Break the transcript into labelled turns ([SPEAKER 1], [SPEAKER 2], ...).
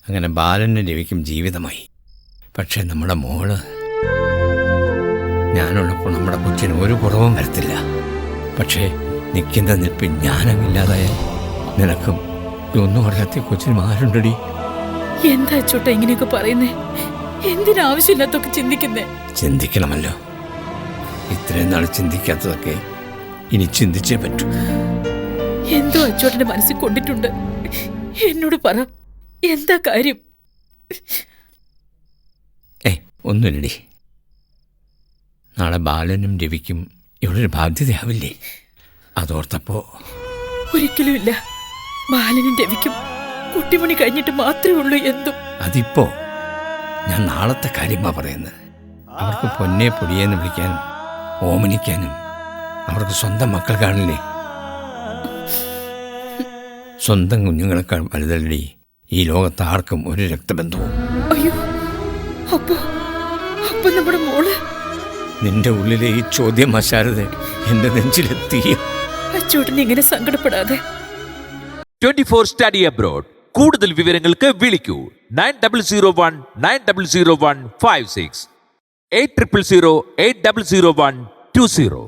[SPEAKER 1] അങ്ങനെ ബാലനും രവിക്കും ജീവിതമായി. പക്ഷേ നമ്മുടെ മോള്, ഞാനുള്ളപ്പോൾ നമ്മുടെ കൊച്ചിന് ഒരു കുറവും വരത്തില്ല. പക്ഷേ നിൽക്കുന്ന നിൽപ്പിൽ ഞാനങ്ങില്ലാതായാൽ നിനക്കും ഒന്നും അറിയാത്ത കൊച്ചിനും ആരുണ്ടടി?
[SPEAKER 2] എന്താ അച്ചോട്ടാ ഇങ്ങനെയൊക്കെ പറയുന്നേ? എന്തിനാവശ്യമില്ലാത്തൊക്കെ ചിന്തിക്കുന്നേ?
[SPEAKER 1] ചിന്തിക്കണമല്ലോ. ഇത്രയും നാൾ ചിന്തിക്കാത്തതൊക്കെ ഇനി ചിന്തിച്ചേ പറ്റൂ.
[SPEAKER 2] എന്തോ അച്ചോട്ടന്റെ മനസ്സിൽ കൊണ്ടിട്ടുണ്ട്. എന്നോട് പറ, എന്താ കാര്യം?
[SPEAKER 1] ഒന്നുമില്ലടി. നാളെ ബാലനും രവിക്കും ഇവിടെ ഒരു ബാധ്യതയാവില്ലേ? അതോർത്തപ്പോ.
[SPEAKER 2] ഒരിക്കലും ഇല്ല. ബാലനും രവിക്കും കുട്ടിമണി കഴിഞ്ഞിട്ട് മാത്രമേ ഉള്ളൂ എന്തും.
[SPEAKER 1] അതിപ്പോ ഞാൻ നാളത്തെ കാര്യമാ പറയുന്നത്. അവർക്ക് പൊന്നെ പൊടിയെന്ന് വിളിക്കാനും ഓമനിക്കാനും അവർക്ക് സ്വന്തം മക്കൾ കാണില്ലേ? സ്വന്തം കുഞ്ഞുങ്ങളെക്കാൾ വലുതല്ലടി ഈ ലോകത്ത് ആർക്കും ഒരു രക്തബന്ധവും.
[SPEAKER 2] അയ്യോ, അപ്പൊ നമ്മുടെ മോള്?
[SPEAKER 1] നിന്റെ ഉള്ളിലെ ഈ ചോദ്യം ശാരദ എന്റെ നെഞ്ചിലെത്തി.
[SPEAKER 2] അച്ചോട്ടൻ ഇങ്ങനെ സങ്കടപ്പെടാതെ.
[SPEAKER 3] 24 സ്റ്റഡി അബ്രോഡ്. കൂടുതൽ വിവരങ്ങൾക്ക് വിളിക്കൂ 9001900156 8000800120.